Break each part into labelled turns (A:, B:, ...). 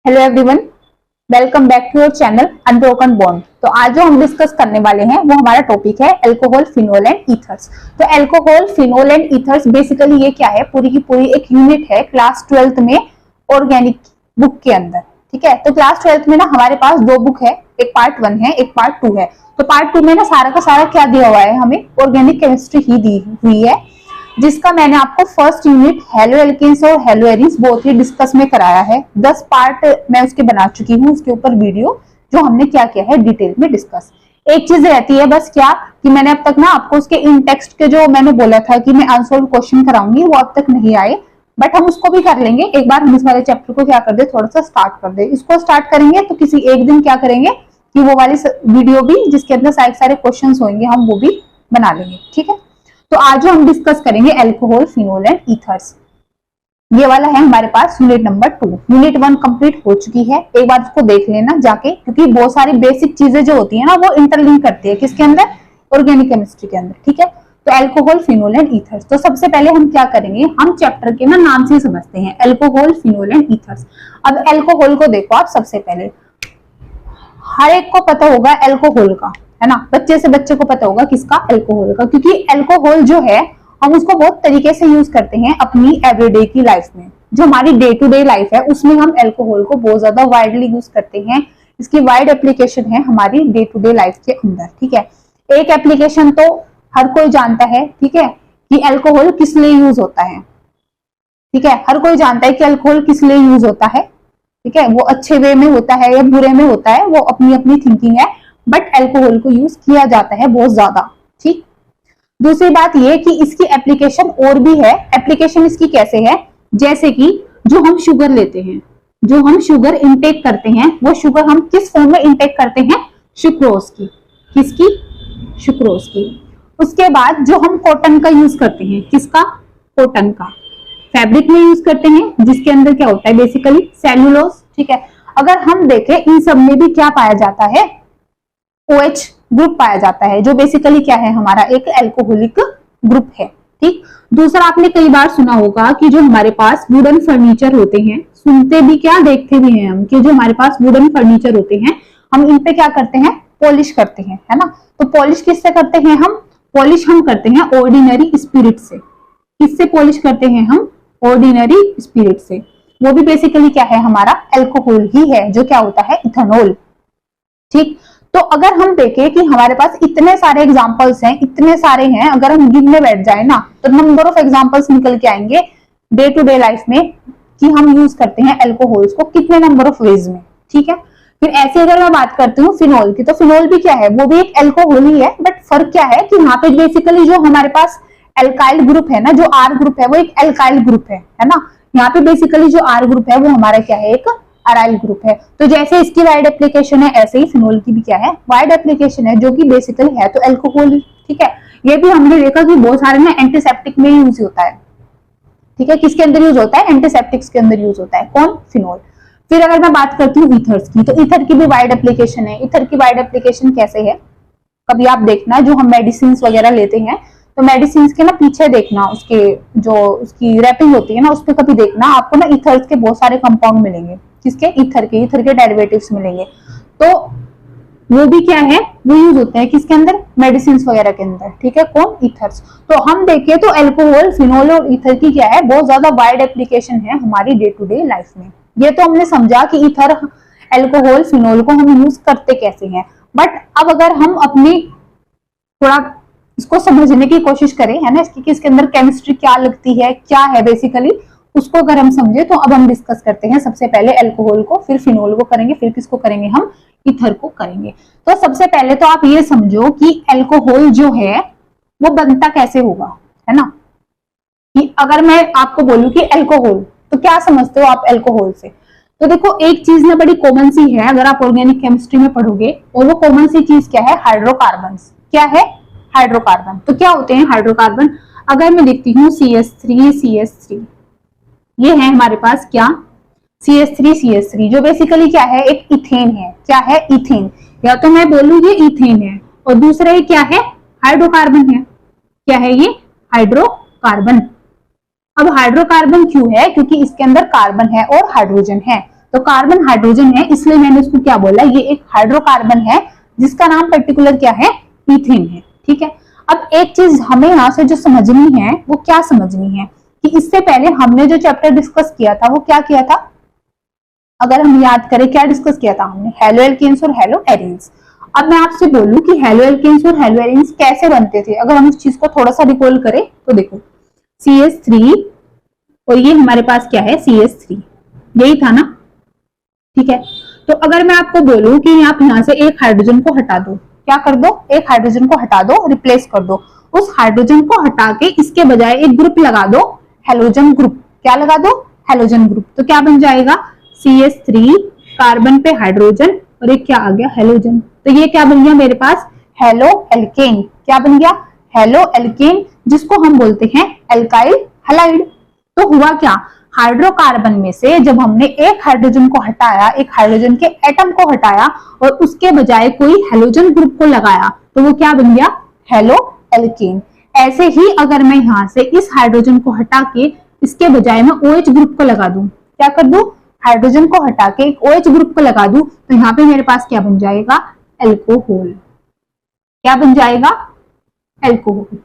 A: Hello everyone, welcome back to your channel unbroken bond. तो आज जो हम डिस्कस करने वाले हैं वो हमारा टॉपिक है अल्कोहल, फिनोल एंड ईथर्स। तो alcohol, phenol and ethers basically ये क्या है, पूरी की पूरी एक यूनिट है क्लास 12th में ऑर्गेनिक बुक के अंदर। ठीक है, तो क्लास 12th में ना हमारे पास दो बुक है, एक पार्ट 1 है, एक पार्ट 2 है। तो पार्ट 2 में ना सारा का सारा क्या दिया हुआ है, हमें ऑर्गेनिक केमिस्ट्री ही दी हुई है, जिसका मैंने आपको फर्स्ट यूनिट हेलो एल्केन्स और हेलो एरिन्स बोथ ही डिस्कस में कराया है। 10 पार्ट मैं उसके बना चुकी हूँ, उसके ऊपर वीडियो जो हमने क्या किया है डिटेल में डिस्कस। एक चीज रहती है बस क्या कि मैंने अब तक ना आपको उसके इन टेक्स्ट के जो मैंने बोला था कि मैं आंसर क्वेश्चन कराऊंगी वो अब तक नहीं आए, बट हम उसको भी कर लेंगे। एक बार हम इस वाले चैप्टर को क्या कर दे, थोड़ा सा स्टार्ट कर दे। इसको स्टार्ट करेंगे तो किसी एक दिन क्या करेंगे कि वो वाली वीडियो भी जिसके अंदर सारे क्वेश्चन होंगे हम वो भी बना लेंगे। ठीक है, तो आज हम डिस्कस करेंगे अल्कोहल, फिनोल एंड ईथर्स। ये वाला है हमारे पास यूनिट नंबर 2। यूनिट 1 कंप्लीट हो चुकी है, एक बार उसको देख लेना जाके, क्योंकि बहुत सारी बेसिक चीजें जो होती है ना वो इंटरलिंक करती है किसके अंदर, ऑर्गेनिक केमिस्ट्री के अंदर। ठीक है, तो अल्कोहल, फिनोल एंड ईथर्स। तो सबसे पहले हम क्या करेंगे, हम चैप्टर के ना नाम से समझते हैं, अल्कोहल, फिनोल एंड ईथर्स। अब अल्कोहल को देखो आप, सबसे पहले हर एक को पता होगा अल्कोहल का, है ना, बच्चे से बच्चे को पता होगा किसका, अल्कोहल का, क्योंकि अल्कोहल जो है हम उसको बहुत तरीके से यूज करते हैं अपनी एवरीडे की लाइफ में। जो हमारी डे टू डे लाइफ है उसमें हम अल्कोहल को बहुत ज्यादा वाइडली यूज करते हैं। इसकी वाइड एप्लीकेशन है हमारी डे टू डे लाइफ के अंदर। ठीक है, एक एप्लीकेशन तो हर कोई जानता है, ठीक है, कि अल्कोहल किस लिए यूज होता है। ठीक है, हर कोई जानता है कि अल्कोहल किस लिए यूज होता है। ठीक है, वो अच्छे वे में होता है या बुरे में होता है, वो अपनी अपनी थिंकिंग है, बट अल्कोहल को यूज किया जाता है बहुत ज्यादा। ठीक, दूसरी बात ये कि इसकी एप्लीकेशन और भी है। एप्लीकेशन इसकी कैसे है, जैसे कि जो हम शुगर लेते हैं, जो हम शुगर इनटेक करते हैं, वो शुगर हम किस फॉर्म में इनटेक करते हैं, सुक्रोज की। किसकी, सुक्रोज की। उसके बाद जो हम कॉटन का यूज करते हैं, किसका, कॉटन का, फैब्रिक में यूज करते हैं, जिसके अंदर क्या होता है बेसिकली सेल्यूलोज। ठीक है, अगर हम देखें इन सब में भी क्या पाया जाता है, OH ग्रुप पाया जाता है, जो बेसिकली क्या है, हमारा एक अल्कोहलिक ग्रुप है। ठीक, दूसरा आपने कई बार सुना होगा कि जो हमारे पास वुडन फर्नीचर होते हैं, सुनते भी क्या देखते भी हैं हम, कि जो हमारे पास वुडन फर्नीचर होते हैं हम इन पे क्या करते हैं, पॉलिश करते हैं, है ना। तो पॉलिश किससे करते हैं हम, पॉलिश हम करते हैं ऑर्डिनरी स्पिरिट से। किससे पॉलिश करते हैं हम, ऑर्डिनरी स्पिरिट से। वो भी बेसिकली क्या है, हमारा अल्कोहल ही है, जो क्या होता है, इथेनॉल। ठीक, तो अगर हम देखें कि हमारे पास इतने सारे एग्जांपल्स हैं, इतने सारे हैं, अगर हम गिनने बैठ जाए ना तो नंबर ऑफ एग्जांपल्स निकल के आएंगे डे टू डे लाइफ में कि हम यूज करते हैं अल्कोहल्स को कितने नंबर ऑफ वेज में। ठीक है, फिर ऐसे अगर मैं बात करती हूँ फिनोल की, तो फिनोल भी क्या है, वो भी एक अल्कोहल ही है, बट फर्क क्या है कि यहाँ पे बेसिकली जो हमारे पास एल्काइल ग्रुप है ना, जो आर ग्रुप है वो एक एल्काइल ग्रुप है ना। यहाँ पे बेसिकली जो आर ग्रुप है वो हमारा क्या है, एक अराइल ग्रुप है। तो जैसे इसकी वाइड एप्लीकेशन है, ऐसे ही फिनोल की भी क्या है, वाइड एप्लीकेशन है, जो कि बेसिकली है तो अल्कोहल। ठीक है, ये भी हमने देखा कि बहुत सारे ना एंटीसेप्टिक में यूज होता है। ठीक है, किसके अंदर यूज होता है, एंटीसेप्टिक्स के अंदर यूज होता है, कौन, फिनोल। फिर अगर मैं बात करती हूँ ईथर्स की, तो ईथर की भी वाइड एप्लीकेशन है। ईथर की वाइड एप्लीकेशन कैसे है, कभी आप देखना जो हम मेडिसिन वगैरह लेते हैं, तो मेडिसिन के ना पीछे देखना, उसके जो उसकी रैपिंग होती है ना, उस पर कभी देखना, आपको ना ईथर्स के बहुत सारे कंपाउंड मिलेंगे। किसके, ईथर के डेरिवेटिव्स मिलेंगे। तो वो भी क्या है, वो यूज होते हैं किसके अंदर, मेडिसिन वगैरह के अंदर। ठीक है, कौन, ईथर्स। तो हम देखें तो अल्कोहल, फिनोल और ईथर की क्या है, बहुत ज्यादा वाइड एप्लीकेशन है हमारी डे टू डे लाइफ में। ये तो हमने समझा कि ईथर, अल्कोहल, फिनोल को हम यूज करते कैसे हैं, बट अब अगर हम अपनी थोड़ा इसको समझने की कोशिश करें, है ना, इसके अंदर केमिस्ट्री क्या लगती है, क्या है बेसिकली, उसको अगर हम समझे तो अब हम डिस्कस करते हैं सबसे पहले अल्कोहल को, फिर फिनोल को करेंगे, फिर किसको करेंगे, हम ईथर को करेंगे। तो सबसे पहले तो आप ये समझो कि अल्कोहल जो है वो बनता कैसे होगा, है ना। कि अगर मैं आपको बोलूं कि अल्कोहल, तो क्या समझते हो आप अल्कोहल से। तो देखो एक चीज ना बड़ी कॉमन सी है, अगर आप ऑर्गेनिक केमिस्ट्री में पढ़ोगे, और वो कॉमन सी चीज क्या है, हाइड्रोकार्बन। क्या है, हाइड्रोकार्बन। तो क्या होते हैं हाइड्रोकार्बन, अगर मैं लिखती हूँ CH3, ये है हमारे पास क्या, CH3, जो बेसिकली क्या है, एक इथेन है। क्या है, इथेन। या तो मैं बोलूं ये इथेन है, और दूसरा ये क्या है, हाइड्रोकार्बन है। क्या है ये, हाइड्रोकार्बन। अब हाइड्रोकार्बन क्यों है, क्योंकि इसके अंदर कार्बन है और हाइड्रोजन है। तो कार्बन हाइड्रोजन है, इसलिए मैंने उसको क्या बोला, ये एक हाइड्रोकार्बन है जिसका नाम पर्टिकुलर क्या है, ईथेन है। ठीक है, अब एक चीज हमें यहाँ से जो समझनी है वो क्या समझनी है कि इससे पहले हमने जो चैप्टर डिस्कस किया था वो क्या किया था, अगर हम याद करें क्या डिस्कस किया था हमने, हेलो एल्केन्स और हेलो एरिन्स। अब मैं आपसे बोलूं कि हेलो एल्केन्स और हेलो एरिन्स कैसे बनते थे, अगर हम उस चीज को थोड़ा सा रिकॉल करें तो देखो CH3 और ये हमारे पास क्या है CH3, यही था ना। ठीक है, तो अगर मैं आपको बोलूं कि आप यहाँ से एक हाइड्रोजन को हटा दो, क्या कर दो, एक हाइड्रोजन को हटा दो, रिप्लेस कर दो, उस हाइड्रोजन को हटा के इसके बजाय एक ग्रुप लगा दो, हेलोजन ग्रुप। क्या लगा दो, हेलोजन ग्रुप। तो क्या बन जाएगा, CH3 कार्बन पे हाइड्रोजन और एक क्या आ गया, हेलोजन। तो ये क्या बन गया मेरे पास, हेलो एल्केन। क्या बन गया, हेलो एल्केन, जिसको हम बोलते हैं एल्काइल हैलाइड। तो हुआ क्या, हाइड्रोकार्बन में से जब हमने एक हाइड्रोजन को हटाया, एक हाइड्रोजन के एटम को हटाया और उसके बजाय कोई हेलोजन ग्रुप को लगाया, तो वो क्या बन गया, हेलो एल्केन। ऐसे ही अगर मैं यहां से इस हाइड्रोजन को हटा के इसके बजाय मैं OH ग्रुप को लगा दूं, क्या कर दूं, हाइड्रोजन को हटा के एक OH ग्रुप को लगा दूं, तो यहाँ पे मेरे पास क्या बन जाएगा, एल्कोहल। क्या बन जाएगा, एल्कोहल।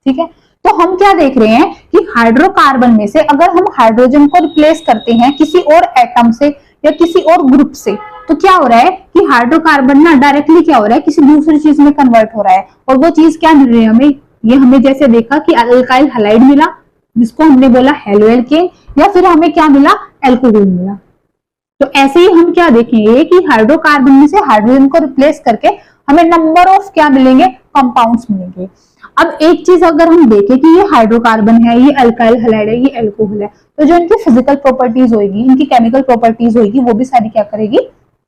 A: ठीक है, तो हम क्या देख रहे हैं कि हाइड्रोकार्बन में से अगर हम हाइड्रोजन को रिप्लेस करते हैं किसी और एटम से या किसी और ग्रुप से, तो क्या हो रहा है कि हाइड्रोकार्बन ना डायरेक्टली क्या हो रहा है, किसी दूसरी चीज में कन्वर्ट हो रहा है। और वो चीज क्या मिल रही है हमें, ये हमें जैसे देखा कि अल्काइल हैलाइड मिला जिसको हमने बोला हेलो एल्केन, या फिर हमें क्या मिला, एल्कोहल मिला। तो ऐसे ही हम क्या देखेंगे कि हाइड्रोकार्बन में से हाइड्रोजन को रिप्लेस करके हमें नंबर ऑफ क्या मिलेंगे, कंपाउंड्स मिलेंगे। अब एक चीज अगर हम देखें कि ये हाइड्रोकार्बन है, ये अल्काइल हैलाइड है, ये एल्कोहल है, तो जो इनकी फिजिकल प्रॉपर्टीज होगी, इनकी केमिकल प्रॉपर्टीज होगी, वो भी सारी क्या करेगी,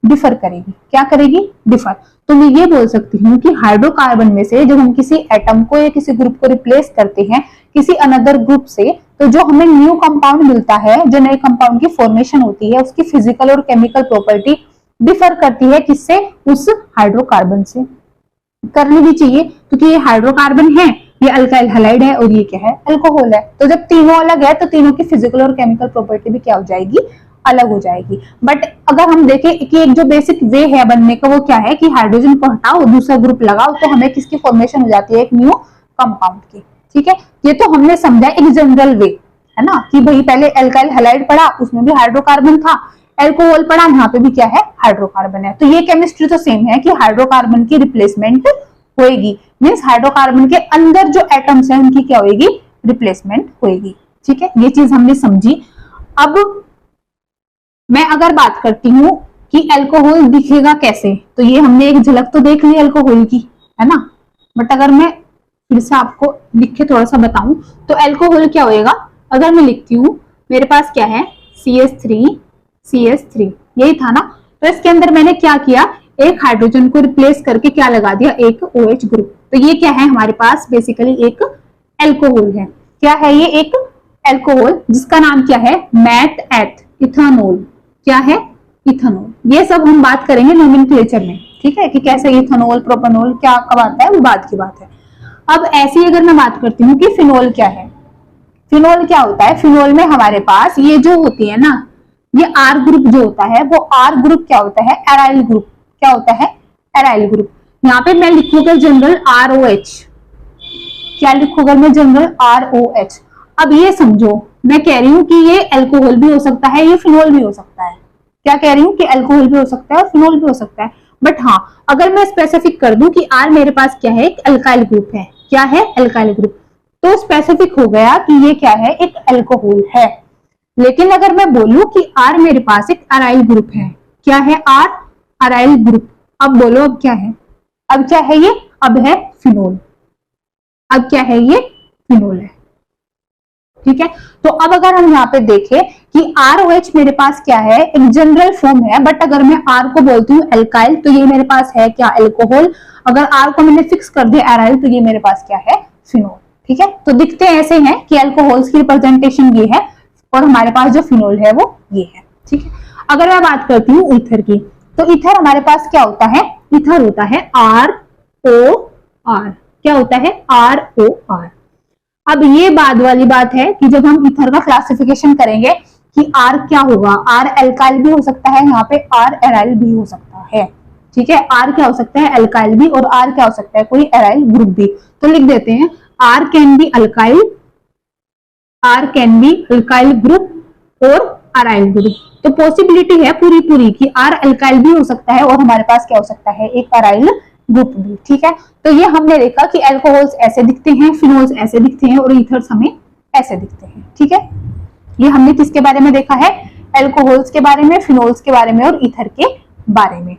A: डिफर करेगी। क्या करेगी, डिफर। तो मैं ये बोल सकती हूँ कि हाइड्रोकार्बन में से जब हम किसी एटम को या किसी ग्रुप को रिप्लेस करते हैं किसी अनदर ग्रुप से, तो जो हमें न्यू कंपाउंड मिलता है, जो नए कंपाउंड की फॉर्मेशन होती है, उसकी फिजिकल और केमिकल प्रॉपर्टी डिफर करती है किससे, उस हाइड्रोकार्बन से। करनी भी चाहिए क्योंकि ये हाइड्रोकार्बन है, ये अल्काइल हैलाइड है और ये क्या है, अल्कोहल है। तो जब तीनों अलग है तो तीनों की फिजिकल और केमिकल प्रॉपर्टी भी क्या हो जाएगी, अलग हो जाएगी। बट अगर हम देखें कि एक जो बेसिक वे है बनने का वो क्या है कि हाइड्रोजन को हटाओ, दूसरा ग्रुप लगाओ, तो हमें किसकी फॉर्मेशन हो जाती है, एक न्यू कंपाउंड की। ठीक है, ये तो हमने समझा एक जनरल वे, है ना, कि भाई पहले अल्काइल हैलाइड पढ़ा, उसमें भी हाइड्रोकार्बन था, एल्कोहल पढ़ा, यहाँ पे भी क्या है, हाइड्रोकार्बन है। तो ये केमिस्ट्री तो सेम है कि हाइड्रोकार्बन की रिप्लेसमेंट होएगी, मींस हाइड्रोकार्बन के अंदर जो एटम्स हैं उनकी क्या होगी, रिप्लेसमेंट होएगी। ठीक है, ये चीज हमने समझी। अब मैं अगर बात करती हूँ कि अल्कोहल दिखेगा कैसे, तो ये हमने एक झलक तो देख ली अल्कोहल की, है ना। बट अगर मैं फिर से आपको लिख के थोड़ा सा बताऊं तो अल्कोहल क्या होएगा, अगर मैं लिखती हूँ मेरे पास क्या है CH3 यही था ना, तो इसके अंदर मैंने क्या किया, एक हाइड्रोजन को रिप्लेस करके क्या लगा दिया, एक OH ग्रुप। तो ये क्या है हमारे पास, बेसिकली एक अल्कोहल है। क्या है ये, एक अल्कोहल जिसका नाम क्या है, मैट एथ इथेनॉल। क्या है, इथेनॉल। ये सब हम बात करेंगे नोमेनक्लेचर में, ठीक है, कि कैसे इथेनॉल, प्रोपेनॉल क्या कब आता है, वो बात की बात है। अब ऐसी अगर मैं बात करती हूँ कि फिनोल क्या है, फिनोल क्या होता है, फिनोल में हमारे पास ये जो होती है ना, ये R ग्रुप जो होता है, वो R ग्रुप क्या होता है, एराइल ग्रुप। क्या होता है, एराइल ग्रुप। यहाँ पे मैं लिखूंगा जनरल ROH। क्या लिखूंगा मैं, जनरल ROH। अब ये समझो मैं कह रही हूँ कि ये अल्कोहल भी हो सकता है, ये फिनोल भी हो सकता है। क्या कह रही हूँ कि अल्कोहल भी हो सकता है और फिनोल भी हो सकता है। बट हाँ, अगर मैं स्पेसिफिक कर दूं कि R मेरे पास क्या है, एक अल्काइल ग्रुप है। क्या है, अल्काइल ग्रुप। तो स्पेसिफिक हो गया कि ये क्या है, एक अल्कोहल है। लेकिन अगर मैं बोलूं कि R मेरे पास एक अराइल ग्रुप है, क्या है, R अराइल ग्रुप। अब बोलो अब क्या है, अब क्या है ये, अब है फिनोल। अब क्या है, ये फिनोल है। ठीक है, तो अब अगर हम यहाँ पे देखें कि ROH मेरे पास क्या है, एक जनरल फॉर्म है। बट अगर मैं R को बोलती हूँ अल्काइल, तो ये मेरे पास है क्या, अल्कोहल। अगर R को मैंने फिक्स कर दिया एराइल, तो ये मेरे पास क्या है, फिनोल। ठीक है, तो दिखते ऐसे हैं कि अल्कोहल्स की रिप्रेजेंटेशन ये है और हमारे पास जो फिनोल है वो ये है। ठीक है, अगर मैं बात करती हूँ ईथर की, तो ईथर हमारे पास क्या होता है, ईथर होता है ROR। क्या होता है, ROR। अब ये बाद वाली बात है कि जब हम ईथर का क्लासिफिकेशन करेंगे कि R क्या होगा, R एल्काइल भी हो सकता है, यहाँ पे R एराइल भी हो सकता है। ठीक है, R क्या हो सकता है, एल्काइल भी, और R क्या हो सकता है, कोई एराइल ग्रुप भी। तो लिख देते हैं R can be alkyl, R can be alkyl group और अराइल ग्रुप। तो पॉसिबिलिटी है पूरी पूरी कि R अल्काइल भी हो सकता है और हमारे पास क्या हो सकता है, एक अराइल ग्रुप भी। ठीक है, तो ये हमने देखा कि अल्कोहल्स ऐसे दिखते हैं, फिनोल्स ऐसे दिखते हैं और ईथर्स हमें ऐसे दिखते हैं। ठीक है, ये हमने किसके बारे में देखा है, अल्कोहल्स के बारे में, फिनोल्स के बारे में और ईथर के बारे में।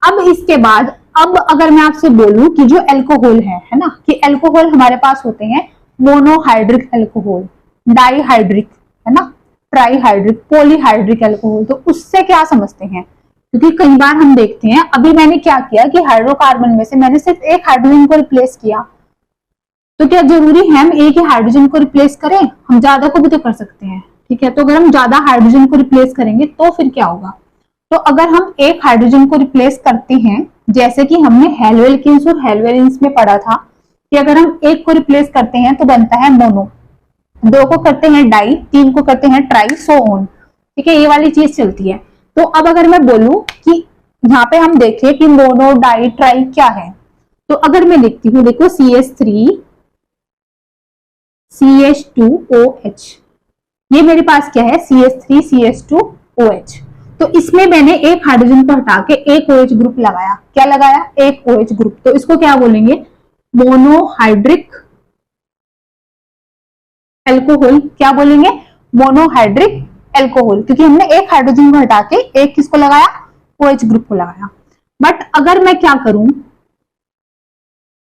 A: अब इसके बाद अब अगर मैं आपसे बोलूं कि जो अल्कोहल है ना, कि अल्कोहल हमारे पास होते हैं मोनोहाइड्रिक अल्कोहल, डाईहाइड्रिक, है ना, ट्राईहाइड्रिक, पॉलीहाइड्रिक अल्कोहल। तो उससे क्या समझते हैं, क्योंकि कई बार हम देखते हैं, अभी मैंने क्या किया कि हाइड्रोकार्बन में से मैंने सिर्फ एक हाइड्रोजन को रिप्लेस किया, तो क्या जरूरी है हम एक ही हाइड्रोजन को रिप्लेस करें, हम ज्यादा को भी तो कर सकते हैं। ठीक है, तो अगर हम ज्यादा हाइड्रोजन को रिप्लेस करेंगे तो फिर क्या होगा, तो अगर हम एक हाइड्रोजन को रिप्लेस करते हैं, जैसे कि हमने हेलोएल्केन्स और हेलोएरिन्स में पढ़ा था कि अगर हम एक को रिप्लेस करते हैं तो बनता है मोनो, दो को करते हैं डाई, तीन को करते हैं ट्राई, सो ऑन। ठीक है, ये वाली चीज चलती है। तो अब अगर मैं बोलूं कि यहाँ पे हम देखें कि मोनो, डाई, ट्राई क्या है, तो अगर मैं लिखती हूँ, देखो CH3 CH2OH, ये मेरे पास क्या है, CH3 CH2OH। तो इसमें मैंने एक हाइड्रोजन को हटा के एक OH ग्रुप लगाया, क्या लगाया, एक OH ग्रुप। तो इसको क्या बोलेंगे, मोनोहाइड्रिक अल्कोहल। क्या बोलेंगे, मोनोहाइड्रिक अल्कोहल, क्योंकि हमने एक हाइड्रोजन को हटा के एक किसको लगाया, OH ग्रुप को लगाया। बट अगर मैं क्या करूं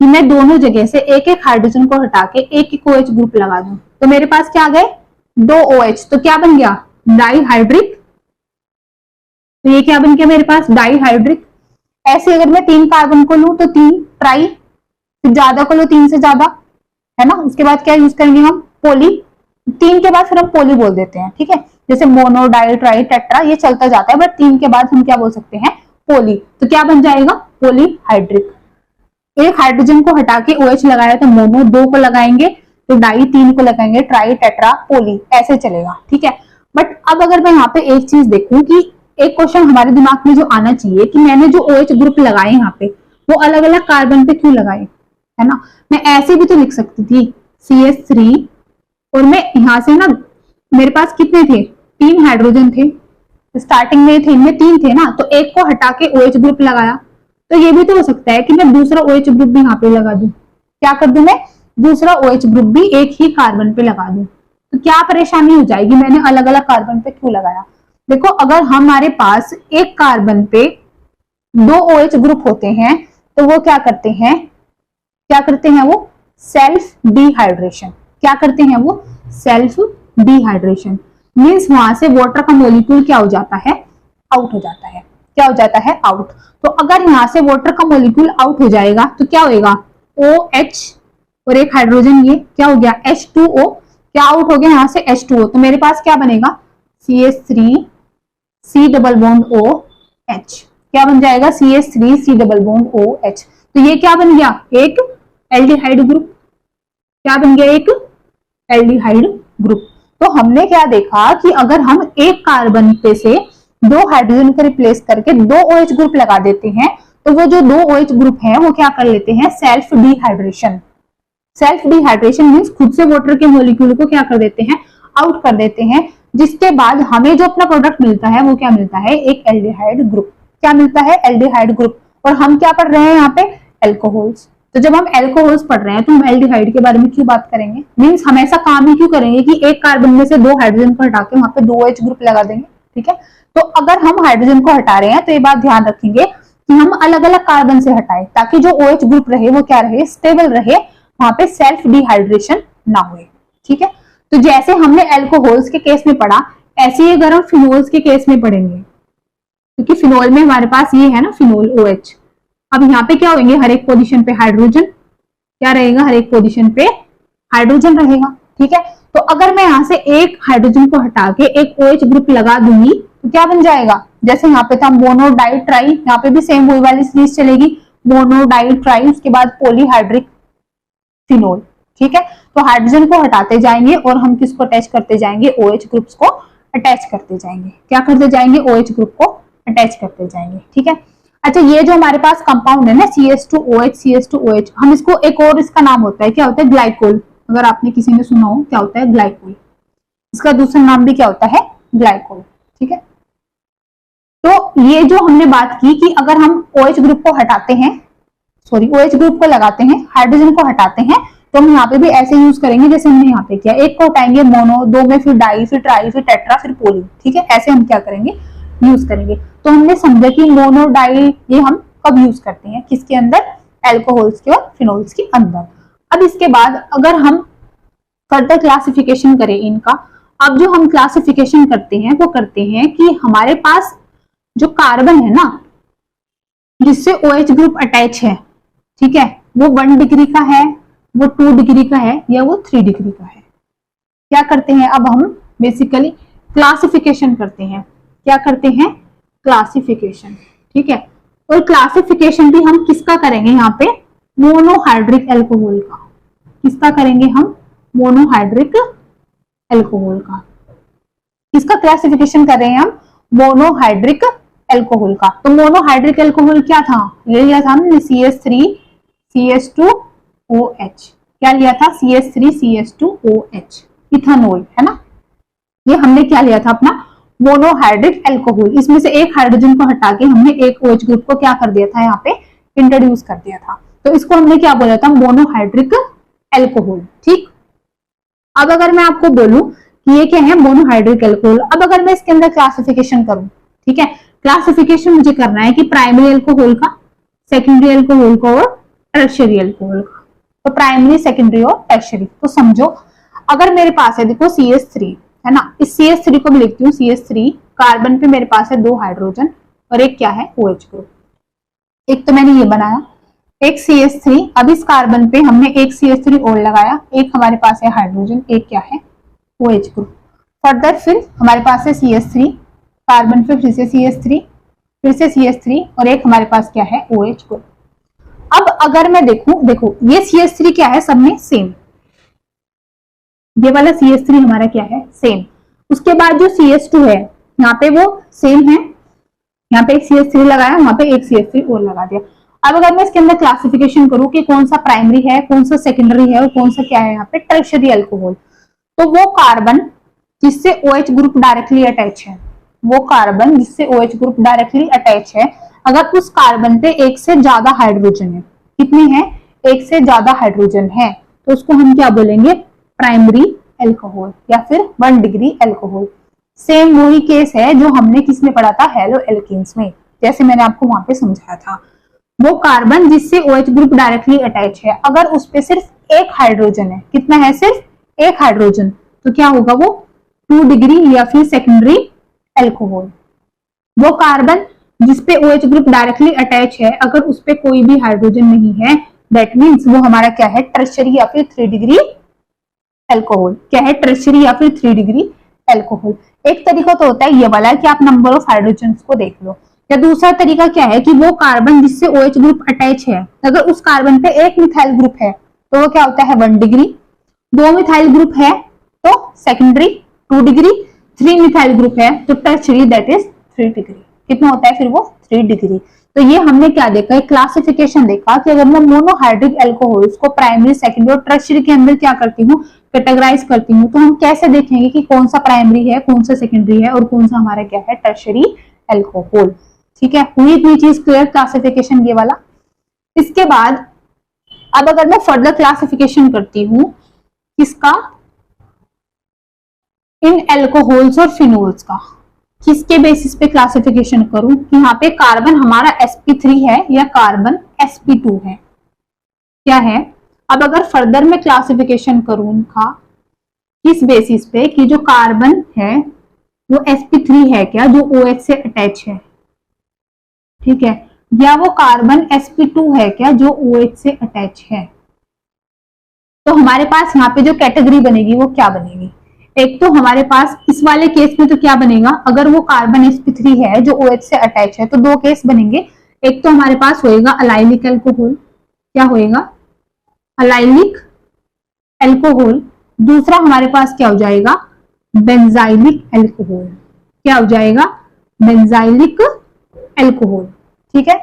A: कि मैं दोनों जगह से एक एक हाइड्रोजन को हटा के एक एक OH ग्रुप लगा दूं, तो मेरे पास क्या आ गए, दो OH। तो क्या बन गया, डाईहाइड्रिक। तो ये क्या बन गया मेरे पास, डाईहाइड्रिक। ऐसे अगर मैं 3 कार्बन को लूं तो 3 ट्राई, फिर ज्यादा को लो 3 से ज्यादा, है ना। उसके बाद क्या यूज करेंगे हम, पोली। 3 के बाद फिर हम पोली बोल देते हैं। ठीक है, जैसे मोनो, डाई, ट्राई, टेट्रा, ये चलता जाता है, बट 3 के बाद हम क्या बोल सकते हैं, पोली। तो क्या बन जाएगा, पोलीहाइड्रिक। एक हाइड्रोजन को हटा के OH लगाया तो मोनो, 2 को लगाएंगे तो डाई, 3 को लगाएंगे ट्राई, टेट्रा, पोली, ऐसे चलेगा। ठीक है, बट अब अगर मैं यहाँ पे एक चीज देखूं कि एक क्वेश्चन हमारे दिमाग में जो आना चाहिए कि मैंने जो OH ग्रुप लगाए यहाँ पे वो अलग अलग कार्बन पे क्यों लगाए, है ना। मैं ऐसे भी तो लिख सकती थी CH3, और मैं यहां से ना, मेरे पास कितने थे, 3 हाइड्रोजन थे स्टार्टिंग में थे, इनमें 3 थे ना, तो एक को हटा के OH ग्रुप लगाया। तो ये भी तो हो सकता है कि मैं दूसरा OH ग्रुप भी यहाँ पे लगा दूं, क्या कर दूं मैं, दूसरा OH ग्रुप भी एक ही कार्बन पे लगा दूं। तो क्या परेशानी हो जाएगी, मैंने अलग अलग कार्बन पे क्यों लगाया। देखो, अगर हमारे पास एक कार्बन पे 2 OH ग्रुप होते हैं तो वो क्या करते हैं, वो सेल्फ डिहाइड्रेशन। क्या करते हैं वो, सेल्फ डिहाइड्रेशन। मींस वहां से वाटर का मॉलिक्यूल क्या हो जाता है, आउट हो जाता है। क्या हो जाता है, आउट। तो अगर यहां से वाटर का मॉलिक्यूल आउट हो जाएगा तो क्या होएगा, OH और एक हाइड्रोजन, ये क्या हो गया, H2O। क्या आउट हो गया यहाँ से, H2O। तो मेरे पास क्या बनेगा, CH3 C double bond OH। क्या बन जाएगा, CH3 C double bond OH। तो ये क्या बन गया, एक एल्डिहाइड ग्रुप। क्या बन गया, एक एल्डिहाइड ग्रुप। तो हमने क्या देखा कि अगर हम एक कार्बन पे से 2 हाइड्रोजन को रिप्लेस करके 2 OH ग्रुप लगा देते हैं तो वो जो 2 OH ग्रुप है वो क्या कर लेते हैं, self dehydration. Self dehydration means खुद से वाटर के मॉलिक्यूल को क्या कर देते हैं, आउट कर देते हैं, जिसके बाद हमें जो अपना प्रोडक्ट मिलता है वो क्या मिलता है, एक एल्डिहाइड ग्रुप। क्या मिलता है, एल्डिहाइड ग्रुप। और हम क्या पढ़ रहे हैं यहाँ पे, एल्कोहल्स। तो जब हम एल्कोहल्स पढ़ रहे हैं तो हम एल्डिहाइड के बारे में क्यों बात करेंगे, मींस हम ऐसा काम ही क्यों करेंगे कि एक कार्बन में से 2 हाइड्रोजन को हटा के वहां पे 2 OH ग्रुप लगा देंगे। ठीक है, तो अगर हम हाइड्रोजन को हटा रहे हैं तो ये बात ध्यान रखेंगे कि हम अलग अलग कार्बन से हटाएं ताकि जो OH ग्रुप रहे वो क्या रहे, स्टेबल रहे, वहां पे सेल्फ डिहाइड्रेशन ना हुए। ठीक है, तो जैसे हमने एल्कोहल्स के केस में पढ़ा ऐसे ही अगर हम फिनोल्स के केस में पढ़ेंगे, क्योंकि फिनोल में हमारे पास ये है ना, फिनोल OH। अब यहाँ पे क्या होंगे, हर एक पोजीशन पे हाइड्रोजन, क्या रहेगा, हर एक पोजीशन पे हाइड्रोजन रहेगा। ठीक है, तो अगर मैं यहाँ से एक हाइड्रोजन को हटा के एक OH ग्रुप लगा दूंगी तो क्या बन जाएगा, जैसे यहाँ पे था मोनो, डाई, ट्राई, यहाँ पे भी सेम वही वाली सीरीज चलेगी, मोनो, डाई, ट्राई, उसके बाद पॉलीहाइड्रिक फिनोल। ठीक है, तो हाइड्रोजन को हटाते जाएंगे और हम किसको अटैच करते जाएंगे, OH ग्रुप्स को अटैच करते जाएंगे। क्या करते जाएंगे? OH ग्रुप को अटैच करते जाएंगे। ठीक है। अच्छा, ये जो हमारे पास कंपाउंड है ना CH2OH, CH2OH, हम इसको एक और इसका नाम होता है, क्या होता है? ग्लाइकोल। अगर आपने किसी ने सुना हो क्या होता है? ग्लाइकोल। इसका दूसरा नाम भी क्या होता है? ग्लाइकोल। ठीक है। तो ये जो हमने बात की कि अगर हम OH ग्रुप को हटाते हैं, OH ग्रुप को लगाते हैं, हाइड्रोजन को हटाते हैं, तो हम यहाँ पे भी ऐसे यूज करेंगे जैसे हमने यहाँ पे किया। एक को हटाएंगे मोनो, दो में फिर डाई, फिर ट्राई, फिर टेट्रा, फिर पोली। ठीक है, ऐसे हम क्या करेंगे? यूज करेंगे। तो हमने समझा कि मोनो, डाई ये हम कब यूज करते हैं? किसके अंदर? एल्कोहल्स के और फिनोल्स के अंदर। अब इसके बाद अगर हम फर्दर क्लासिफिकेशन करें इनका, अब जो हम क्लासिफिकेशन करते हैं वो करते हैं कि हमारे पास जो कार्बन है ना, जिससे OH ग्रुप अटैच है, ठीक है, वो 1 डिग्री का है, वो 2 डिग्री का है, या वो 3 डिग्री का है। क्या करते हैं? अब हम बेसिकली क्लासिफिकेशन करते हैं। क्या करते हैं? क्लासिफिकेशन। ठीक है। और क्लासिफिकेशन भी हम किसका करेंगे? यहाँ पे मोनोहाइड्रिक एल्कोहल का। किसका करेंगे हम? मोनोहाइड्रिक एल्कोहल का। किसका क्लासिफिकेशन कर रहे हैं हम? मोनोहाइड्रिक एल्कोहल का। तो मोनोहाइड्रिक एल्कोहल क्या था? ये लिया था हमने CH3 CH2OH। क्या लिया था? CH3 CH2OH, इथानॉल, है ना। ये हमने क्या लिया था? अपना मोनोहाइड्रिक एल्कोहल। इसमें से एक हाइड्रोजन को हटा के हमने एक OH ग्रुप को क्या कर दिया था? यहाँ पे इंट्रोड्यूस कर दिया था। तो इसको हमने क्या बोला था? Monohydric alcohol. ठीक। अब अगर मैं आपको बोलूं कि ये क्या है? Monohydric alcohol. अब अगर मैं इसके अंदर क्लासिफिकेशन करूं, ठीक है, क्लासिफिकेशन मुझे करना है कि प्राइमरी एल्कोहल का, सेकेंडरी एल्कोहल का और टर्शियरी एल्कोहल का। तो प्राइमरी, सेकेंडरी और टर्शियरी। तो समझो, अगर मेरे पास है, देखो CH3 है ना, इस CH3 को भी लिखती हूँ CH3। कार्बन पे मेरे पास है 2 हाइड्रोजन और एक क्या है? OH group. एक तो मैंने ये बनाया, एक CH3। अब इस कार्बन पे हमने एक CH3 और लगाया, एक हमारे पास है हाइड्रोजन, एक क्या है? OH group. फर्दर फिर हमारे पास है CH3, कार्बन पे फिर से CH3, फिर से CH3 और एक हमारे पास क्या है? OH group. अब अगर मैं देखूं, देखो ये CH3 क्या है? सब में सेम। ये वाला CH3 हमारा क्या है? सेम। उसके बाद जो CH2 है यहाँ पे वो सेम है, यहाँ पे एक CH3 लगाया, वहां पे एक CH3 और लगा दिया। अब अगर मैं इसके अंदर क्लासिफिकेशन करूं कि कौन सा प्राइमरी है, कौन सा सेकेंडरी है और कौन सा क्या है यहाँ पे? Tertiary alcohol. तो वो कार्बन जिससे OH ग्रुप डायरेक्टली अटैच है, वो कार्बन जिससे OH ग्रुप डायरेक्टली अटैच है, अगर उस कार्बन पे एक से ज्यादा हाइड्रोजन है, कितनी है? एक से ज्यादा हाइड्रोजन है, तो उसको हम क्या बोलेंगे? प्राइमरी एल्कोहल या फिर 1 डिग्री एल्कोहल। सेम वही केस है जो हमने किसमें पढ़ा था? हेलो एल्कीन्स में, जैसे मैंने आपको वहां पे समझाया था। वो कार्बन जिससे OH ग्रुप डायरेक्टली अटैच है, अगर उस पे सिर्फ एक हाइड्रोजन है, कितना है? सिर्फ एक हाइड्रोजन, तो क्या होगा? वो 2 डिग्री या फिर सेकेंडरी एल्कोहल। वो कार्बन जिसपे OH ग्रुप डायरेक्टली अटैच है, अगर उस पे कोई भी हाइड्रोजन नहीं है, दैट मीन्स वो हमारा क्या है? टर्शियरी या फिर 3 डिग्री एल्कोहल। क्या है? टर्शियरी या फिर 3 डिग्री एल्कोहल। एक तरीका तो होता है ये वाला कि आप नंबर ऑफ हाइड्रोजन को देख लो, या दूसरा तरीका क्या है कि वो कार्बन जिससे OH ग्रुप अटैच है, अगर उस कार्बन पे एक मिथाइल ग्रुप है तो वो क्या होता है? 1 डिग्री। 2 मिथाइल ग्रुप है तो सेकेंडरी 2 डिग्री। 3 मिथाइल ग्रुप है तो टर्शियरी, दैट इज 3 डिग्री। कितना होता है फिर वो? 3 डिग्री। तो ये हमने क्या देखा? एक क्लासिफिकेशन देखा कि अगर मैं मोनोहाइड्रिक एल्कोहल्स को प्राइमरी, सेकेंडरी और टर्शियरी के अंदर क्या करती हूँ? कैटेगराइज करती हूँ। तो हम कैसे देखेंगे कि कौन सा प्राइमरी है, कौन सा सेकेंडरी है और कौन सा हमारा क्या है? Tertiary alcohol. ठीक है, हुई इतनी चीज क्लियर? क्लासिफिकेशन ये वाला। इसके बाद अब अगर मैं फर्दर क्लासिफिकेशन करती हूँ किसका? इन एल्कोहल्स और फिनोल्स का। किसके बेसिस पे क्लासिफिकेशन करूं कि यहाँ पे कार्बन हमारा sp3 है या कार्बन sp2 है? क्या है? अब अगर फर्दर में क्लासिफिकेशन करूं उनका, किस बेसिस पे कि जो कार्बन है वो sp3 है क्या, जो OH से अटैच है, ठीक है, या वो कार्बन sp2 है क्या, जो OH से अटैच है। तो हमारे पास यहाँ पे जो कैटेगरी बनेगी वो क्या बनेगी? एक तो हमारे पास इस वाले केस में तो क्या बनेगा? अगर वो कार्बन sp3 है जो OH से अटैच है तो 2 केस बनेंगे। एक तो हमारे पास होएगा अलाइलिक एल्कोहल। क्या होएगा? Allylic alcohol. दूसरा हमारे पास क्या हो जाएगा? Benzylic alcohol. क्या हो जाएगा? Benzylic alcohol. ठीक है।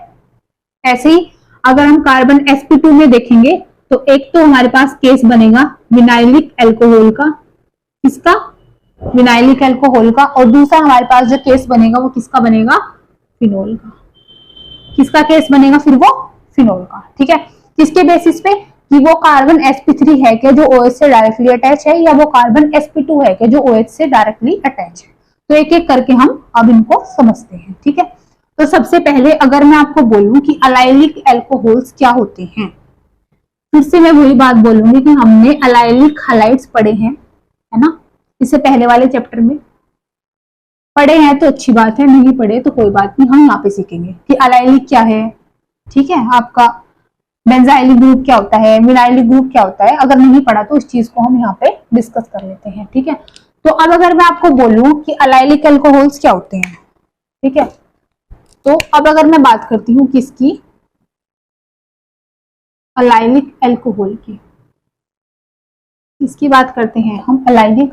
A: ऐसे ही अगर हम कार्बन sp2 में देखेंगे तो एक तो हमारे पास केस बनेगा विनाइलिक एल्कोहल का, किसका? विनाइलिक एल्कोहल का। और दूसरा हमारे पास जो केस बनेगा वो किसका बनेगा? फिनोल का। किसका केस बनेगा फिर? वो फिनोल का। ठीक है। किसके बेसिस पे? कि वो कार्बन sp3 है क्या जो OH से डायरेक्टली अटैच है, या वो कार्बन sp2 है क्या जो OH से डायरेक्टली अटैच है। तो एक एक करके हम अब इनको समझते हैं। ठीक है। तो सबसे पहले अगर मैं आपको बोलूं कि अलाइलिक एल्कोहल्स क्या होते हैं, फिर से मैं वही बात बोलूंगी कि हमने अलाइलिक हैलाइड्स पढ़े हैं, है ना, इससे पहले वाले चैप्टर में पढ़े हैं तो अच्छी बात है, नहीं पढ़े तो कोई बात नहीं, हम यहाँ पे सीखेंगे कि अलाइलिक क्या है। ठीक है। आपका बेंजाइलिक ग्रुप क्या होता है, विनाइलिक ग्रुप क्या होता है, अगर नहीं पढ़ा तो उस चीज को हम यहाँ पे डिस्कस कर लेते हैं। ठीक है। तो अब अगर मैं आपको बोलूं कि अलाइलिक एल्कोहल्स क्या होते हैं, ठीक है, तो अब अगर मैं बात करती हूँ किसकी? अलाइलिक एल्कोहल की। इसकी बात करते हैं हम अलाइलिक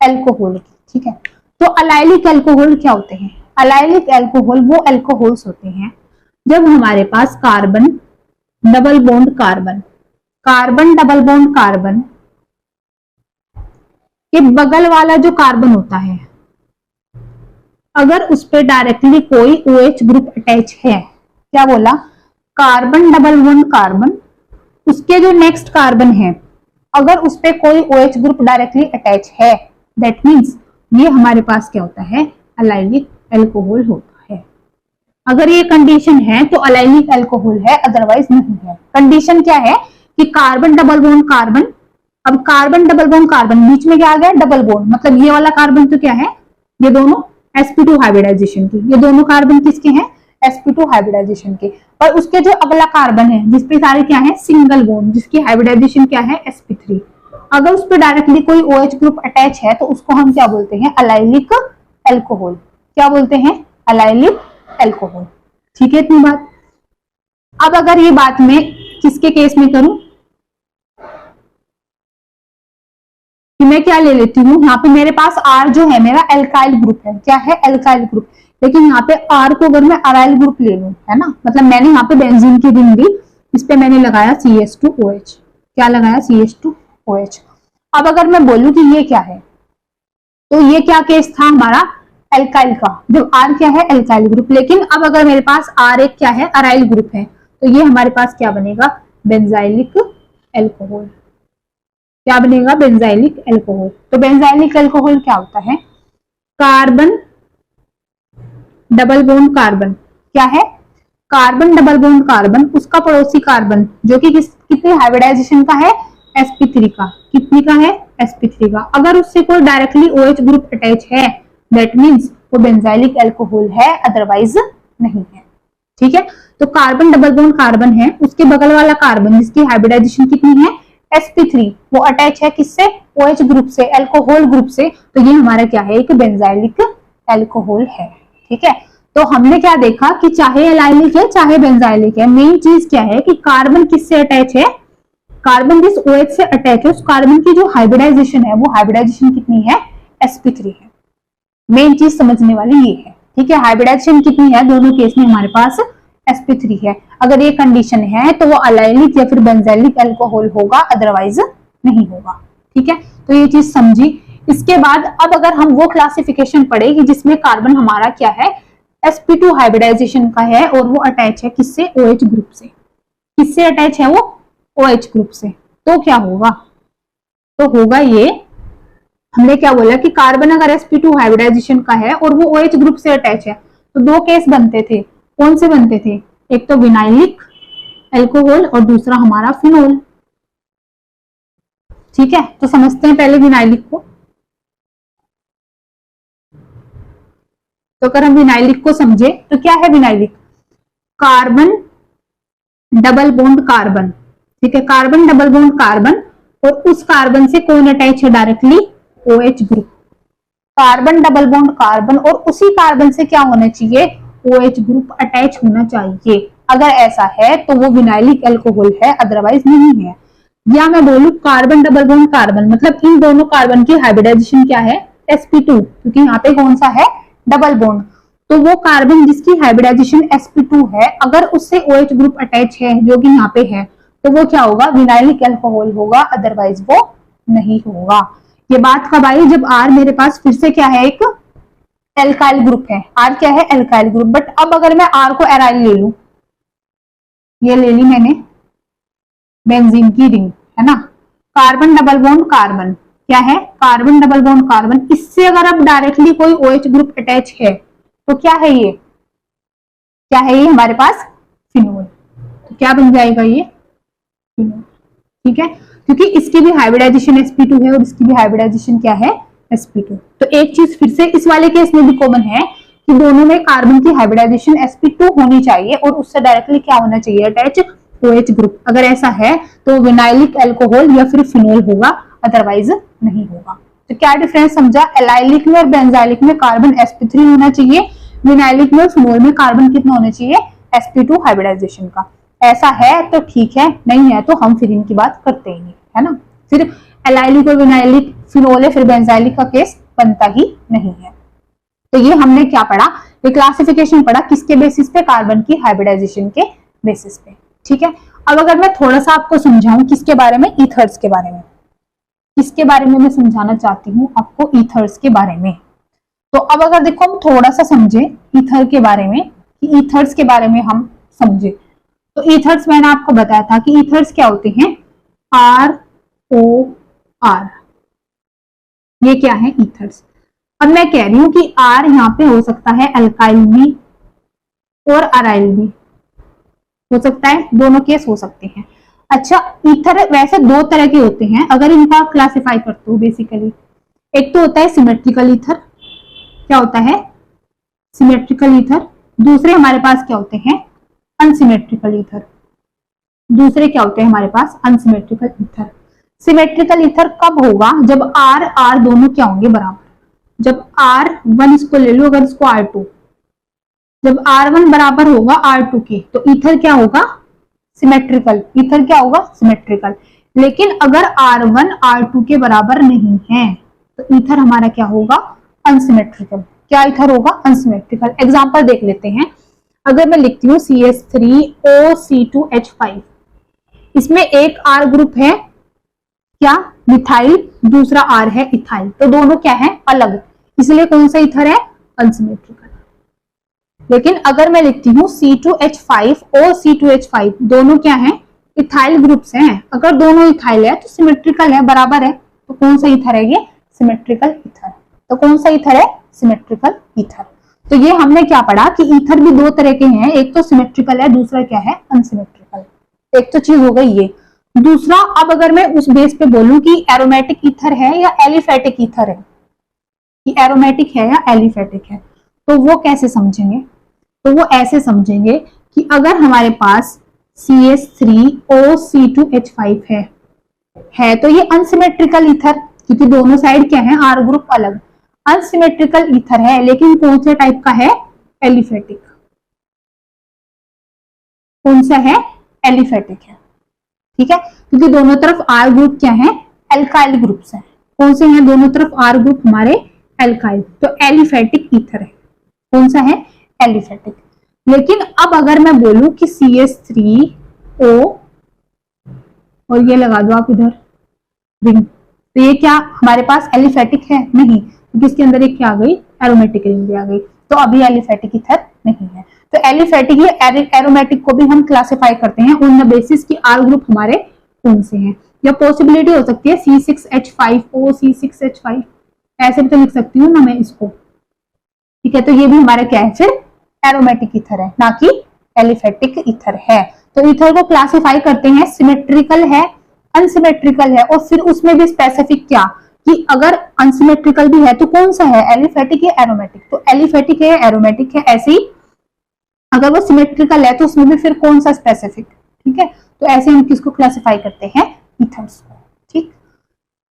A: एल्कोहल की। ठीक है। तो अलाइलिक एल्कोहल क्या होते हैं? अलाइलिक एल्कोहल वो एल्कोहल्स होते हैं जब हमारे पास carbon double bond carbon, carbon double bond carbon के बगल वाला जो कार्बन होता है, अगर उस पर डायरेक्टली कोई OH ग्रुप अटैच है, क्या बोला? कार्बन डबल बॉन्ड कार्बन, उसके जो नेक्स्ट कार्बन है अगर उस पर कोई OH ग्रुप डायरेक्टली अटैच है, दैट मीन्स ये हमारे पास क्या होता है? अलाइलिक एल्कोहल होता है। अगर ये कंडीशन है तो अलाइलिक एल्कोहल है, अदरवाइज नहीं है। कंडीशन क्या है? कि कार्बन डबल बॉन्ड कार्बन, अब कार्बन डबल बॉन्ड कार्बन बीच में क्या आ गया? डबल बॉन्ड, मतलब ये वाला कार्बन तो क्या है? ये दोनों sp2 हाइब्रिडाइजेशन के, ये दोनों कार्बन किसके हैं? sp2 हाइब्रिडाइजेशन के। और उसके जो अगला कार्बन है जिसपे सारे क्या है? सिंगल बॉन्ड, जिसकी हाइब्रिडाइजेशन क्या है? sp3। अगर उस पर डायरेक्टली कोई OH ग्रुप अटैच है तो उसको हम क्या बोलते हैं? Allylic alcohol. क्या बोलते हैं? Allylic alcohol. ठीक है इतनी बात। अब अगर ये बात मैं किसके केस में करूं कि मैं क्या ले लेती हूँ, यहाँ पे मेरे पास R जो है मेरा एल्काइल ग्रुप है। क्या है? Alkyl group. लेकिन यहाँ पे R को अगर मैं अराइल ग्रुप ले लूं, है ना, मतलब मैंने यहाँ पे बेंजीन की रिंग ली, इस पे मैंने लगाया CH2OH। क्या लगाया? CH2OH। अब अगर मैं बोलूं कि ये क्या है, तो ये क्या केस था हमारा? एल्काइल का, जब R क्या है? Alkyl group. लेकिन अब अगर मेरे पास R एक क्या है? अराइल ग्रुप है, तो ये हमारे पास क्या बनेगा? Benzylic alcohol. क्या बनेगा? Benzylic alcohol. तो बेंजाइलिक एल्कोहल क्या होता है? कार्बन डबल बॉन्ड कार्बन, क्या है? कार्बन डबल बॉन्ड कार्बन, उसका पड़ोसी कार्बन जो कि कितने हाइब्रिडाइजेशन का है? sp3 का। कितनी का है? sp3 का। अगर उससे कोई डायरेक्टली OH ग्रुप अटैच है, दैट मीन्स वो बेंजाइलिक एल्कोहल है, अदरवाइज नहीं है। ठीक है। तो कार्बन डबल बॉन्ड कार्बन है, उसके बगल वाला कार्बन जिसकी हाइब्रिडाइजेशन कितनी है? sp3, वो अटैच है किससे? OH ग्रुप से, एल्कोहल ग्रुप से। तो ये हमारा क्या है? एक बेंजाइलिक एल्कोहल है। ठीक है। तो हमने क्या देखा कि चाहे एलाइलिक है चाहे बेंजाइलिक है, मेन चीज क्या है कि कार्बन किससे अटैच है? कार्बन जिस OH से अटैच है उस कार्बन की जो हाइब्रिडाइजेशन है वो हाइब्रिडाइजेशन कितनी है? sp3 है। मेन चीज समझने वाली ये है। ठीक है। हाइब्रिडाइजेशन कितनी है? दोनों केस में हमारे पास sp3 है। अगर ये कंडीशन है तो वो अलाइलिक या फिर बेंजाइलिक एल्कोहल होगा, अदरवाइज नहीं होगा। ठीक है। तो ये चीज समझी। इसके बाद अब अगर हम वो क्लासिफिकेशन पढ़े कि जिसमें कार्बन हमारा क्या है? sp2 हाइब्रिडाइजेशन का है और वो अटैच है किससे? OH ग्रुप से। किससे अटैच है वो? OH ग्रुप से। तो क्या होगा? तो होगा ये, हमने क्या बोला कि कार्बन अगर sp2 हाइब्रिडाइजेशन का है और वो OH ग्रुप से अटैच है तो दो केस बनते थे। कौन से बनते थे? एक तो विनाइलिक एल्कोहल और दूसरा हमारा फिनोल। ठीक है। तो समझते हैं पहले विनाइलिक को। तो अगर हम विनाइलिक को समझे तो क्या है vinylic? Carbon double bond carbon. ठीक है। कार्बन डबल बॉन्ड कार्बन और उस कार्बन से कौन अटैच है directly? OH group. Carbon double bond carbon और उसी कार्बन से क्या होना चाहिए? OH ग्रुप अटैच होना चाहिए। अगर ऐसा है तो वो विनाइलिक एल्कोहल है, अदरवाइज नहीं है। या मैं बोलूं कार्बन डबल बॉन्ड कार्बन, मतलब इन दोनों कार्बन की हाइब्रिडाइजेशन क्या है? sp2, क्योंकि यहाँ पे कौन सा है, डबल बॉन्ड। तो वो कार्बन जिसकी हाइब्रिडाइजेशन sp2 है, अगर उससे OH ग्रुप अटैच है जो कि यहाँ पे है, तो वो क्या होगा, विनाइलिक अल्कोहल होगा, अदरवाइज वो नहीं होगा। ये बात कब आई, जब R मेरे पास फिर से क्या है, एक एल्काइल ग्रुप है। R क्या है, एल्काइल ग्रुप। बट अब अगर मैं R को एराइल ले लूं, ये ले ली मैंने बेंजीन की रिंग, है ना, कार्बन डबल बॉन्ड कार्बन, क्या है, कार्बन डबल बॉन्ड कार्बन, इससे अगर अब डायरेक्टली कोई OH ग्रुप अटैच है तो क्या है ये, क्या है ये हमारे पास, फिनोल। तो क्या बन जाएगा ये, फिनोल। ठीक है, क्योंकि इसकी भी हाइब्रिडाइजेशन sp2 है और इसकी भी हाइब्रिडाइजेशन क्या है, sp2। तो एक चीज फिर से इस वाले केस में भी कॉमन है कि दोनों में कार्बन की हाइब्रिडाइजेशन sp2 होनी चाहिए और उससे डायरेक्टली क्या होना चाहिए, अटैच OH ग्रुप। अगर ऐसा है तो विनाइलिक अल्कोहल या फिर फिनोल होगा, अदरवाइज नहीं होगा। तो क्या डिफरेंस समझा, एलाइलिक में और बेंजाइलिक में कार्बन sp3 होना चाहिए, विनाइलिक में और फिनोल में कार्बन कितना होना चाहिए, sp2 हाइब्रिडाइजेशन का। ऐसा है तो ठीक है, नहीं है तो हम फिर इनकी बात करते ही नहीं, है ना। फिर एलाइलिक और विनाइलिक, फिनोल है, फिर बेंजाइलिक का केस बनता ही नहीं है। तो ये हमने क्या पढ़ा, ये क्लासिफिकेशन पढ़ा, किसके बेसिस पे, कार्बन की हाइब्रिडाइजेशन के बेसिस पे। ठीक है, अब अगर मैं थोड़ा सा आपको समझाऊं किसके बारे में, ईथर्स के बारे में, किसके बारे में मैं समझाना चाहती हूँ आपको, ईथर्स के बारे में। तो अब अगर देखो हम थोड़ा सा समझे ईथर के बारे में, कि ईथर्स के बारे में हम समझे, तो ईथर्स मैंने आपको बताया था कि ईथर्स क्या होते हैं, ROR, ये क्या है, ईथर्स। अब मैं कह रही हूं कि R यहाँ पे हो सकता है अल्काइल भी और अराइल भी हो सकता है, दोनों केस हो सकते हैं। अच्छा, ईथर वैसे दो तरह के होते हैं, अगर इनका क्लासिफाई करते हो बेसिकली, एक तो होता है सिमेट्रिकल ईथर, क्या होता है, सिमेट्रिकल ईथर। दूसरे हमारे पास क्या होते हैं, अनसिमेट्रिकल ईथर। दूसरे क्या होते हैं हमारे पास, अनसिमेट्रिकल ईथर। सिमेट्रिकल ईथर कब होगा, जब R दोनों क्या होंगे, बराबर। जब R1 इसको ले लो, अगर इसको R2, जब R1 बराबर होगा R2 के, तो ईथर क्या होगा, सिमेट्रिकल। ईथर क्या होगा, सिमेट्रिकल। लेकिन अगर R1 R2 के बराबर नहीं है तो ईथर हमारा क्या होगा, अनसिमेट्रिकल। क्या ईथर होगा, अनसिमेट्रिकल। एग्जांपल देख लेते हैं, अगर मैं लिखती हूँ CH3OC2H5, इसमें एक R ग्रुप है क्या, मिथाइल, दूसरा R है इथाइल, तो दोनों क्या है, अलग, इसलिए कौन सा ईथर है, अनसिमेट्रिकल। लेकिन अगर मैं लिखती हूँ C2H5 और C2H5, दोनों क्या है, इथाइल ग्रुप्स हैं, अगर दोनों इथाइल है तो सिमेट्रिकल है, बराबर है, तो कौन सा ईथर है ये, सिमेट्रिकल ईथर। तो कौन सा ईथर है, सिमेट्रिकल ईथर। तो ये हमने क्या पढ़ा कि ईथर भी दो तरह के हैं, एक तो सिमेट्रिकल है, दूसरा क्या है, अनसिमेट्रिकल। एक तो चीज हो गई ये। दूसरा, अब अगर मैं उस बेस पे बोलूं कि एरोमेटिक ईथर है या एलिफेटिक ईथर है, कि एरोमेटिक है या एलिफेटिक है, तो वो कैसे समझेंगे, तो वो ऐसे समझेंगे कि अगर हमारे पास CH3OC2H5 है तो ये अनसिमेट्रिकल ईथर, क्योंकि दोनों साइड क्या है, R ग्रुप अलग, अनसिमेट्रिकल ईथर है, लेकिन कौन से टाइप का है, एलिफेटिक। कौन सा है, एलिफेटिक है। ठीक है, क्योंकि दोनों तरफ R ग्रुप क्या है, एल्काइल ग्रुप्स हैं। कौन से हैं, दोनों तरफ R ग्रुप हमारे एल्काइल, तो एलिफेटिक ईथर है। कौन सा है, एलिफेटिक। लेकिन अब अगर मैं बोलूं कि CH3O और ये लगा दो आप इधर रिंग, तो ये क्या हमारे पास एलिफेटिक है, नहीं, क्योंकि इसके अंदर एक क्या आ गई, एरोमेटिक रिंग भी आ गई, तो अभी एलिफेटिक ईथर नहीं है। तो एलिफेटिक या एरोमेटिक को भी हम क्लासिफाई करते हैं ऑन द बेसिस कि R ग्रुप हमारे कौन से हैं, या पॉसिबिलिटी हो सकती है C6H5O, C6H5, ऐसे भी तो लिख सकती हूँ ना मैं इसको। ठीक है, तो ये भी हमारा क्या है, फिर एरोमेटिक ईथर है, ना कि एलिफेटिक ईथर है। तो ईथर को क्लासिफाई करते हैं, सिमेट्रिकल है, अनसिमेट्रिकल है, और फिर उसमें भी स्पेसिफिक क्या, कि अगर अनसिमेट्रिकल भी है तो कौन सा है, एलिफेटिक या एरोमेटिक। तो एलिफेटिक है या एरोमेटिक है, ऐसे ही अगर वो सिमेट्रिकल है तो उसमें भी फिर कौन सा स्पेसिफिक। ठीक है, तो ऐसे हम किसको क्लासिफाई करते हैं, ईथर्स को। ठीक,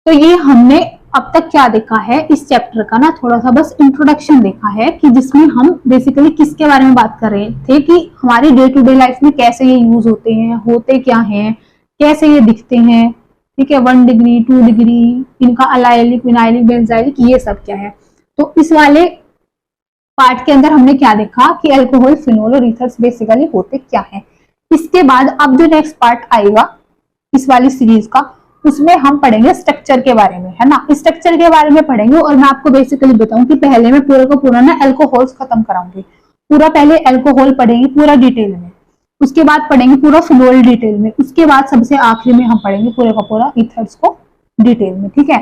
A: तो ये हमने अब तक क्या देखा है, इस चैप्टर का ना थोड़ा सा बस इंट्रोडक्शन देखा है, कि जिसमें हम बेसिकली किसके बारे में बात कर रहे थे, कि हमारी डे टू डे लाइफ में कैसे ये यूज होते हैं, होते क्या हैं, कैसे ये दिखते हैं, ठीक है, 1 डिग्री 2 डिग्री, इनका अलाइलिक, विनाइलिक, बेंजाइलिक, ये सब क्या है। तो इस वाले पार्ट के अंदर हमने क्या देखा कि अल्कोहल, फिनोल और ईथर्स बेसिकली होते क्या है। इसके बाद अब जो नेक्स्ट पार्ट आएगा इस वाली सीरीज का, उसमें हम पढ़ेंगे स्ट्रक्चर के बारे में, है ना। स्ट्रक्चर के बारे में पढ़ेंगे और मैं आपको बेसिकली बताऊं कि पहले मैं पूरा का पूरा ना अल्कोहल्स खत्म कराऊंगी। पूरा पहले अल्कोहल पढ़ेंगे पूरा डिटेल में, उसके बाद पढ़ेंगे पूरा फिनोल डिटेल में, उसके बाद सबसे आखिरी में हम पढ़ेंगे पूरे का पूरा ईथर्स को डिटेल में, ठीक है।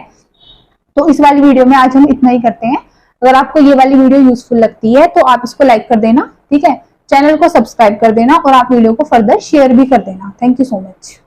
A: तो इस वाली वीडियो में आज हम इतना ही करते हैं। अगर आपको ये वाली वीडियो यूजफुल लगती है तो आप इसको लाइक कर देना, ठीक है, चैनल को सब्सक्राइब कर देना और आप वीडियो को फर्दर शेयर भी कर देना। Thank you so much.